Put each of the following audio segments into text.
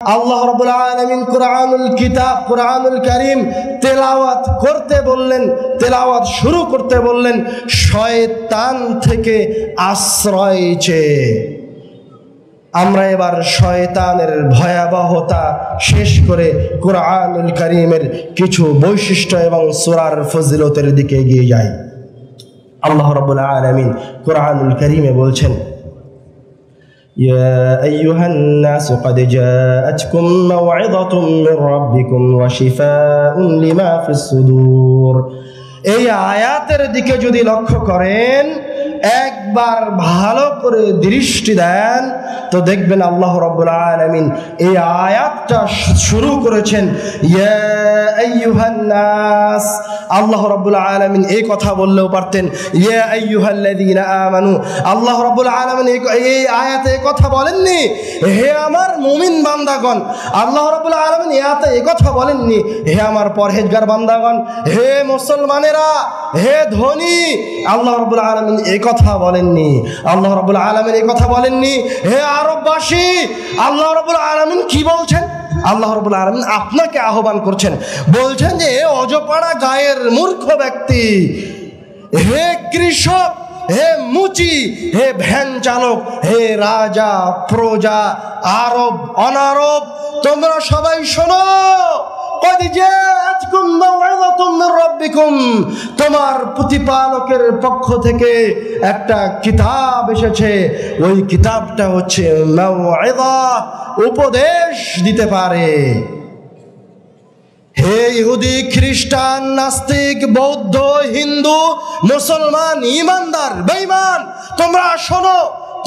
আল্লাহ রাব্বুল আলামিন কুরআনুল কিতাব কুরআনুল কারীম তেলাওয়াত করতে বললেন, তেলাওয়াত শুরু করতে বললেন শয়তান থেকে আশ্রয় চেয়ে। আমরা এবার শয়তানের ভয়াবহতা শেষ করে কুরআনুল কারীমের কিছু বৈশিষ্ট্য এবং সূরার ফজিলতের দিকে এগিয়ে যাই। আল্লাহ রাব্বুল আলামিন কুরআনুল কারীমে বলছেন, يا أيها الناس قد جاءتكم موعظة من ربكم وشفاء لما في الصدور। এই আয়াতের দিকে যদি লক্ষ্য করেন, একবার ভালো করে দৃষ্টি দেন তো দেখবেন আল্লাহ রাব্বুল আলামিন এই আয়াতটা শুরু করেছেন ইয়া আইয়ুহান নাস। আল্লাহ রাব্বুল আলামিন এই কথা বললেও পারতেন ইয়া আইয়ুহাল্লাযীনা আমানু। আল্লাহ রাব্বুল আলামিন এই আয়াতে এই কথা বলেননি হে আমার মুমিন বান্দাগণ। আল্লাহ রাব্বুল আলামিন এই আয়াতে এই কথা বলেননি হে আমার পরহেজগার বান্দাগণ, হে মুসলমানেরা, হে ধনী। আল্লাহ রাব্বুল আলামিন এই কথা বলেননি। আল্লাহ রাব্বুল আলামিন এই কথা বলেননি হে আরববাসী। আল্লাহ রাব্বুল আলামিন কি বলছেন? আল্লাহ রাব্বুল আলামিন আপনাকে আহ্বান করছেন, বলছেন যে অজপাড়া গায়ের মূর্খ ব্যক্তি, হে কৃষক, হে মুচি, হে ভ্যান চালক, হে রাজা প্রজা, আরব অনারব, তোমরা সবাই শোনো, তোমার প্রতিপালকের পক্ষ থেকে একটা কিতাব এসেছে। ওই কিতাবটা হচ্ছে মাউইযা, উপদেশ দিতে পারে। হে ইহুদি, খ্রিস্টান, নাস্তিক, বৌদ্ধ, হিন্দু, মুসলমান, ঈমানদার, বেঈমান, তোমরা শোনো,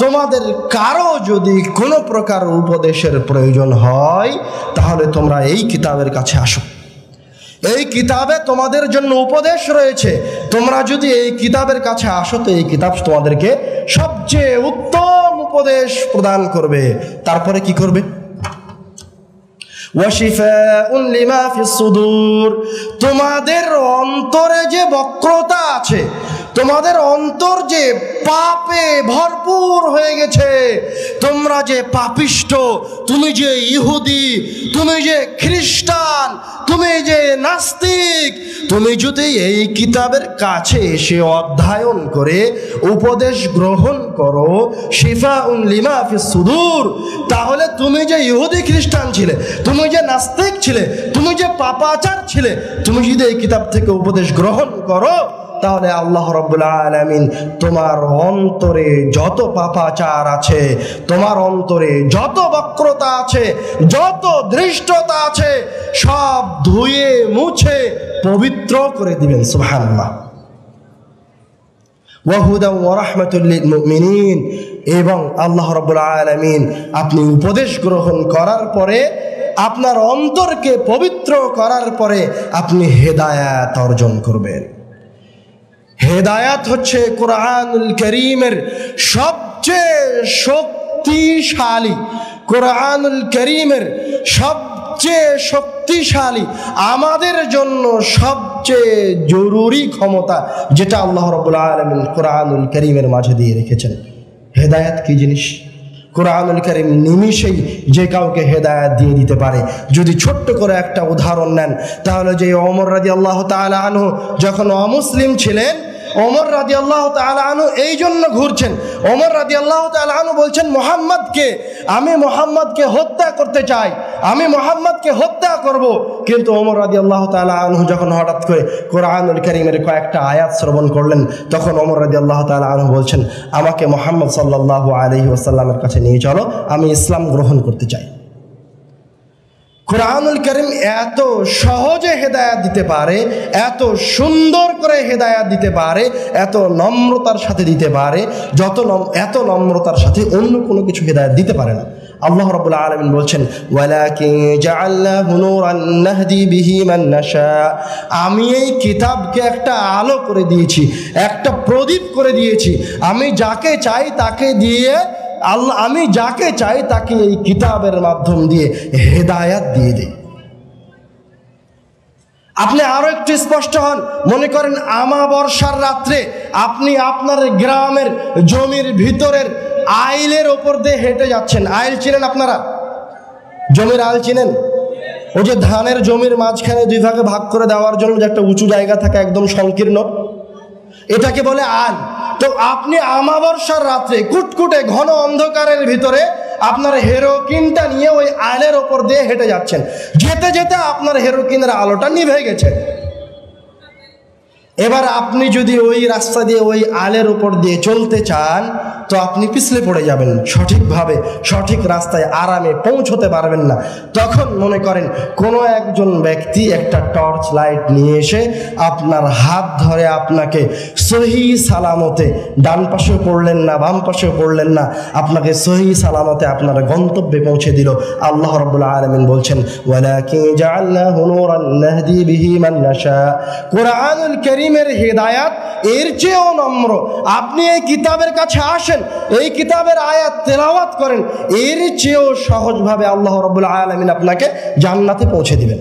তোমাদের কারো যদি কোনো প্রকার উপদেশের প্রয়োজন হয় তাহলে তোমরা এই কিতাবের কাছে আসো। এই কিতাবে তোমাদের জন্য উপদেশ রয়েছে। তোমরা যদি এই কিতাবের কাছে আসো তো এই কিতাব তোমাদেরকে সবচেয়ে উত্তম উপদেশ প্রদান করবে। তারপরে কি করবে? ওয়াশিফাউন লিমা ফিস সুদূর। তোমাদের অন্তরে যে বক্রতা আছে, তোমাদের অন্তর যে পাপে ভরপুর হয়ে গেছে, তোমরা যে পাপিষ্ঠ, তুমি যে ইহুদি, তুমি যে খ্রিস্টান, তুমি যে নাস্তিক, তুমি যদি এই কিতাবের কাছে এসে অধ্যয়ন করে উপদেশ গ্রহণ করো শিফাউন লিমা ফিস সুদূর, তাহলে তুমি যে ইহুদি খ্রিস্টান ছিলে, তুমি যে নাস্তিক ছিলে, তুমি যে পাপাচার ছিলে, তুমি যদি এই কিতাব থেকে উপদেশ গ্রহণ করো তাহলে আল্লাহ রাব্বুল আলামিন তোমার অন্তরে যত পাপাচার আছে, তোমার অন্তরে যত বক্রতা আছে, যত ধৃষ্টতা আছে, সব ধুয়ে মুছে পবিত্র করে দিবেন। সুবহানাল্লাহ। ওয়া হুদান ওয়া রাহমাতুল লিল মুমিনিন। এবং আল্লাহ রাব্বুল আলামিন আপনি উপদেশ গ্রহণ করার পরে, আপনার অন্তরকে পবিত্র করার পরে আপনি হেদায়েত অর্জন করবেন। হেদায়াত হচ্ছে কুরআনুল কারীমের সবচেয়ে শক্তিশালী, কুরআনুল কারীমের সবচেয়ে শক্তিশালী, আমাদের জন্য সবচেয়ে জরুরি ক্ষমতা যেটা আল্লাহ রাব্বুল আলামিন কুরআনুল কারীমের মাঝে দিয়ে রেখেছেন। হেদায়াত কি জিনিস? কুরআনুল কারীম নিমিষেই যে কাউকে হেদায়েত দিয়ে দিতে পারে। যদি ছোট্ট করে একটা উদাহরণ নেন তাহলে যে ওমর রাদিয়াল্লাহু তাআলা আনহু যখন অমুসলিম ছিলেন, ওমর রাদিয়াল্লাহু তাআলা আনহু এই জন্য ঘুরছেন। ওমর রাদিয়াল্লাহু তাআলা আনহু বলছেন মুহাম্মদকে, আমি মুহাম্মদকে হত্যা করতে চাই, আমি মুহাম্মদকে হত্যা করব। কিন্তু ওমর রাদিয়াল্লাহু তাআলা আনহু যখন হঠাৎ করে কুরআনুল কারীমের কয়েকটা আয়াত শ্রবণ করলেন, তখন ওমর রাদিয়াল্লাহু তাআলা আনহু বলছেন আমাকে মুহাম্মদ সাল্লাল্লাহু আলাইহি ওয়াসাল্লামের কাছে নিয়ে চলো, আমি ইসলাম গ্রহণ করতে চাই। কুরআনুল কারীম এত সহজে হেদায়েত দিতে পারে, এত সুন্দর করে হেদায়েত দিতে পারে, এত নম্রতার সাথে দিতে পারে, এত নম্রতার সাথে অন্য কোনো কিছু হেদায়েত দিতে পারে না। আল্লাহ রাব্বুল আলামিন বলছেন ওয়ালাকিন জাআলনাহু নূরান নাহদি বিহি মান নাশা। আমি এই কিতাবকে একটা আলো করে দিয়েছি, একটা প্রদীপ করে দিয়েছি। আমি যাকে চাই তাকে দিয়ে আমি যাকে চাই তাকে এই কিতাবের মাধ্যম দিয়ে হেদায়াত দিয়ে দেই। আপনি আরো একটু স্পষ্ট হন। মনে করেন আমাবর্ষার রাত্রে আপনি আপনার গ্রামের জমির ভিতরের আইলের ওপর দিয়ে হেঁটে যাচ্ছেন। আইল চিনেন আপনারা? জমির আল চিনেন? ওই যে ধানের জমির মাঝখানে দুই ভাগে ভাগ করে দেওয়ার জন্য যে একটা উঁচু জায়গা থাকে একদম সংকীর্ণ, এটাকে বলে আল। তো আপনি আমাবস্যার রাত্রে কুটকুটে ঘন অন্ধকারের ভিতরে আপনার হেরোকিনটা নিয়ে ওই আলের ওপর দিয়ে হেঁটে যাচ্ছেন, যেতে যেতে আপনার হেরোকিনের আলোটা নিভে গেছে। এবার আপনি যদি ওই রাস্তা দিয়ে ওই আলের উপর দিয়ে চলতে চান তো আপনি পিছলে পড়ে যাবেন, সঠিকভাবে সঠিক রাস্তায় আরামে পৌঁছতে পারবেন না। তখন মনে করেন কোনো একজন ব্যক্তি একটা টর্চ লাইট নিয়ে এসে আপনার হাত ধরে আপনাকে সহি সালামতে, ডান পাশেও পড়লেন না বাম পাশেও পড়লেন না, আপনাকে সহি সালামতে আপনার গন্তব্যে পৌঁছে দিল। আল্লাহ রাব্বুল আলামিন বলছেন ওয়ালাকিন জাআলনাহু নূরান নাহদি বিহি মান নাশা। কোরআনুল কারীমের হিদায়াত এর চেয়েও নম্র। আপনি এই কিতাবের কাছে আসেন, এই কিতাবের আয়াত তেলাওয়াত করেন, এর চেয়েও সহজভাবে আল্লাহ রাব্বুল আলামিন আপনাকে জান্নাতে পৌঁছে দিবেন।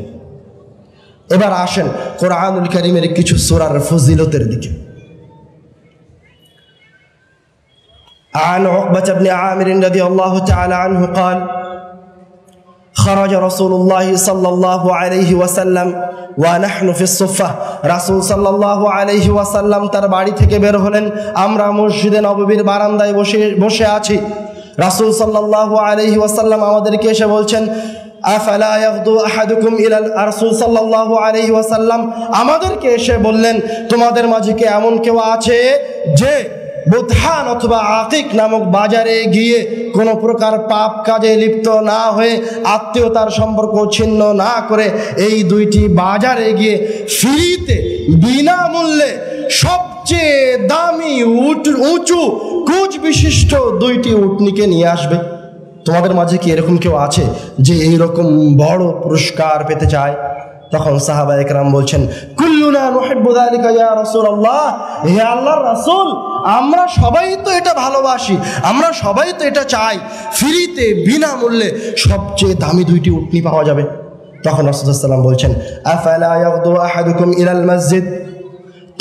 এবার আসেন কোরআনুল কারীমের কিছু সূরার ফজিলতের দিকে। عن عقبة بن عامر رضي الله تعالى عنه قال خرج رسول الله صلى الله عليه وسلم ونحن في الصفة। রাসূল সাল্লাল্লাহু আলাইহি ওয়াসাল্লাম তার বাড়ি থেকে বের হলেন, আমরা মসজিদে নববীর বারান্দায় বসে আছি। রাসূল সাল্লাল্লাহু আলাইহি ওয়াসাল্লাম আমাদেরকে এসে বলছেন আফালা ইয়াগদু আহাদুকুম ইলাল, রাসূল সাল্লাল্লাহু আলাইহি ওয়াসাল্লাম আমাদেরকে এসে বললেন তোমাদের মাঝে কি এমন কেউ আছে যে বুদহান অথবা আকিক নামক বাজারে গিয়ে কোনো প্রকার পাপ কাজে লিপ্ত না হয়ে আত্মীয়তার সম্পর্ক ছিন্ন না করে এই দুইটি বাজারে গিয়ে ফ্রিতে বিনামূল্যে সবচেয়ে দামি উঁচু কুচ বিশিষ্ট দুইটি উটনিকে নিয়ে আসবে? তোমাদের মাঝে কি এরকম কেউ আছে যে এইরকম বড় পুরস্কার পেতে চায়? তখন সাহাবায়ে কেরাম বলছেন কুল্লুনা নুহিব্বু যালিকা ইয়া রাসূলুল্লাহ, হে আল্লাহর রাসূল আমরা সবাই তো এটা ভালোবাসি, আমরা সবাই তো এটা চাই, ফ্রিতে বিনামূল্যে সবচেয়ে দামি দুইটি উটনি পাওয়া যাবে। তখন রাসূল সাল্লাল্লাহু আলাইহি ওয়াসাল্লাম বলছেন আফালা ইয়াগদু আহাদুকুম ইলাল মসজিদ,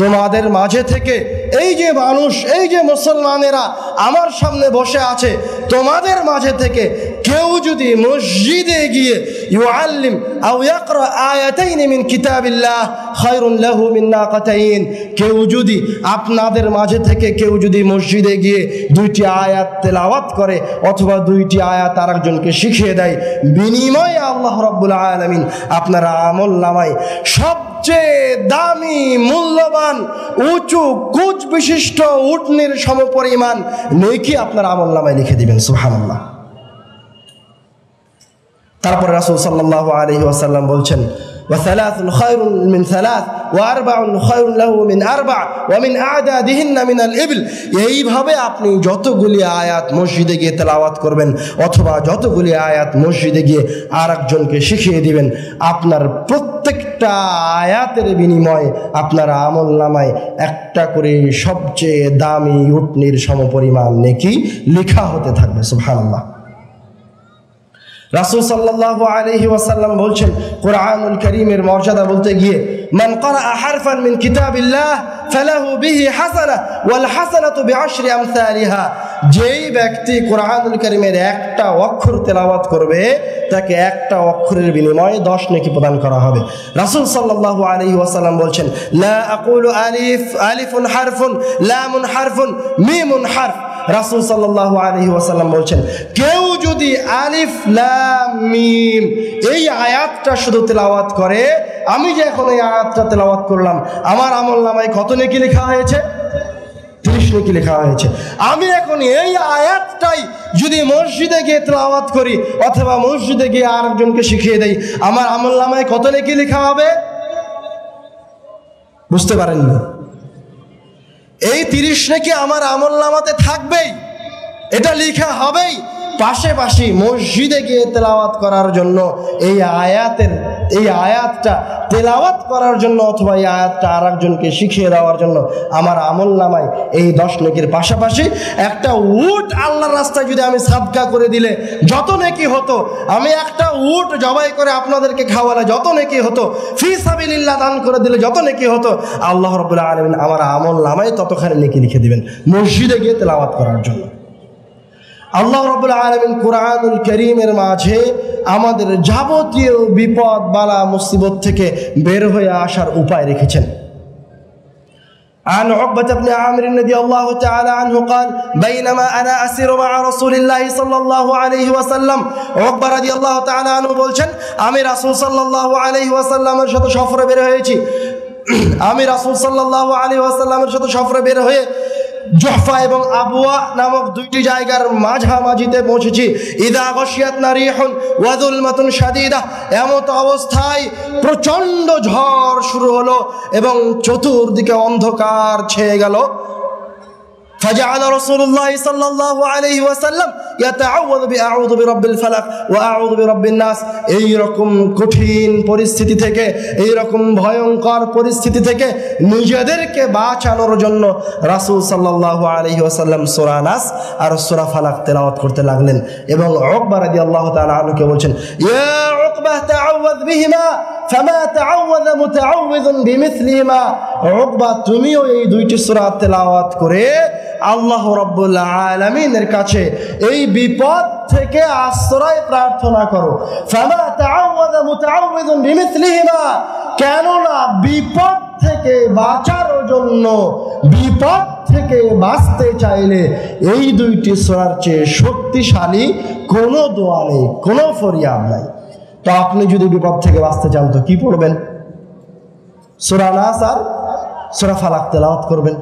তোমাদের মাঝে থেকে এই যে মানুষ, এই যে মুসলমানেরা আমার সামনে বসে আছে, তোমাদের মাঝে থেকে কেউ যদি মসজিদে গিয়ে ইউআল্লিম আও ইয়াকরা আয়াতাইন মিন কিতাবিল্লাহ খায়রুন লাহু মিন নাকাতাইন, কেউ যদি আপনাদের মাঝে থেকে কেউ যদি মসজিদে গিয়ে দুইটি আয়াত তেলাওয়াত করে অথবা দুইটি আয়াত আরেকজনকে শিখিয়ে দেয়, বিনিময়ে আল্লাহ রাব্বুল আলামিন আপনার আমলনামায় সবচেয়ে দামি মূল্যবান উঁচু কুচ বিশিষ্ট উটনির সমপরিমাণ নেকি আপনার আমলনামায় লিখে দিবেন। সুবহানাল্লাহ। তারপরে রাসূল সাল্লাল্লাহু আলাইহি ওয়াসাল্লাম বলছেন ওয়া সালাসুন খায়রুন মিন সালাস ওয়া আরবাউন খায়রুন লাহু মিন আরবা ওয়া মিন আ'দাদিহিন্না মিনাল ইবল। এইভাবে আপনি যতগুলি আয়াত মসজিদে গিয়ে তেলাওয়াত করবেন অথবা যতগুলি আয়াত মসজিদে গিয়ে আরেকজনকে শিখিয়ে দিবেন, আপনার প্রত্যেকটা আয়াতের বিনিময়ে আপনার আমলনামায় একটা করে সবচেয়ে দামি উটনির সমপরিমাণ নেকি লেখা হতে থাকবে। সুবহানাল্লাহ। রাসূল সাল্লাল্লাহু আলাইহি ওয়াসাল্লাম বলছেন কোরআনুল কারীমের মর্যাদা বলতে গিয়ে মান ক্বারা হারফান মিন কিতাবিল্লাহ ফালাহু বিহি হাসানা ওয়াল হাসানাতু বিআশরি আমসালিহা, যেই ব্যক্তি কোরআনুল কারীমের একটা অক্ষর তেলাওয়াত করবে তাকে একটা অক্ষরের বিনিময়ে 10 নেকি প্রদান করা হবে। রাসূল সাল্লাল্লাহু আলাইহি ওয়াসাল্লাম বলছেন লা আকুলু আলিফুন হারফুন লামুন হারফুন মিমুন হারফ। রাসূল সাল্লাল্লাহু আলাইহি ওয়াসাল্লাম বলছেন কেউ যদি আলিফ লাম মিম এই আয়াতটা শুধু তেলাওয়াত করে, আমি যে এখন এই আয়াতটা তেলাওয়াত করলাম আমার আমলনামায় কত নেকি লেখা হয়েছে? 30 নেকি লেখা হয়েছে। আমি এখন এই আয়াতটাই যদি মসজিদে গিয়ে তেলাওয়াত করি অথবা মসজিদে গিয়ে আরেকজনকে শিখিয়ে দেই, আমার আমলনামায় কত নেকি লেখা হবে? বুঝতে পারেননি? এই 30 নেকি আমার আমলনামাতে থাকবেই, এটা লেখা হবেই। পাশাপাশি মসজিদে গিয়ে তেলাওয়াত করার জন্য এই আয়াতটা তেলাওয়াত করার জন্য অথবা এই আয়াতটা আরেকজনকে শিখিয়ে দেওয়ার জন্য আমার আমলনামায় এই 10 নেকির পাশাপাশি একটা উট আল্লাহর রাস্তায় যদি আমি সাদকা করে দিলে যত নেকি হতো, আমি একটা উট জবাই করে আপনাদেরকে খাওয়ালে যত নেকি হতো, ফি সাবিলিল্লাহ দান করে দিলে যত নেকি হতো, আল্লাহ রাব্বুল আলামিন আমার আমলনামায় ততখানি নেকি লিখে দিবেন মসজিদে গিয়ে তেলাওয়াত করার জন্য। আল্লাহ রাব্বুল আলামিন কুরআনুল কারীমের মাঝে আমাদের যাবতীয় বিপদ বালা মুসিবত থেকে বের হয়ে আসার উপায় রেখেছেন। عن عقبة بن عامر رضي الله تعالى عنه قال بينما أنا أسير مع رسول الله صلى الله عليه وسلم عقبة رضي الله تعالى عنه বলছেন আমি রাসূল সাল্লাল্লাহু আলাইহি ওয়াসাল্লামের সাথে সফরে বের হয়েছি। আমি রাসূল সাল্লাল্লাহু আলাইহি ওয়াসাল্লামের সাথে সফরে বের হয়ে জুহফা এবং আবওয়া নামক দুইটি জায়গার মাঝামাঝিতে পৌঁছেছি। ইদা গাশিয়াতনা রিহুন ওয়া যুলমাতুন শাদীদা, এমত অবস্থায় প্রচণ্ড ঝড় শুরু হলো এবং চতুর্দিকে অন্ধকার ছেয়ে গেল। فجعل رسول الله صلى الله عليه وسلم يتعوذ بأعوذ برب الفلق وأعوذ برب الناس। এই রকম কঠিন পরিস্থিতি থেকে, এই রকম ভয়ঙ্কর পরিস্থিতি থেকে নিজেদেরকে বাঁচানোর জন্য রাসূল সাল্লাল্লাহু আলাইহি ওয়াসাল্লাম সূরা নাস আর সূরা ফালাক তেলাওয়াত করতে লাগলেন এবং উকবা রাদিয়াল্লাহু তাআলা আনহুকে বলছেন, ইয়া উকবা তাআওয়ায বিহিমা ফামা তাআওয়াযা মুতাআওযিযুন বিমিসলিহিমা। উকবা তুমিও এই দুইটি সূরা তেলাওয়াত করে আল্লাহ রাব্বুল আলামিনের কাছে এই বিপদ থেকে আশ্রয় প্রার্থনা করো। ফামা তাআওয়াযা মুতাআওযিযুন বিমিসলিহিমা, কেননা বিপদ থেকে বাঁচার জন্য, বিপদ থেকে বাঁচতে চাইলে এই দুইটি সূরার চেয়ে শক্তিশালী কোনো দোয়া নেই, কোনো ফরিয়াদ নাই। তো আপনি যদি বিপদ থেকে বাঁচতে চান তো কি পড়বেন? সূরা নাস আর সূরা ফালাক তেলাওয়াত করবেন।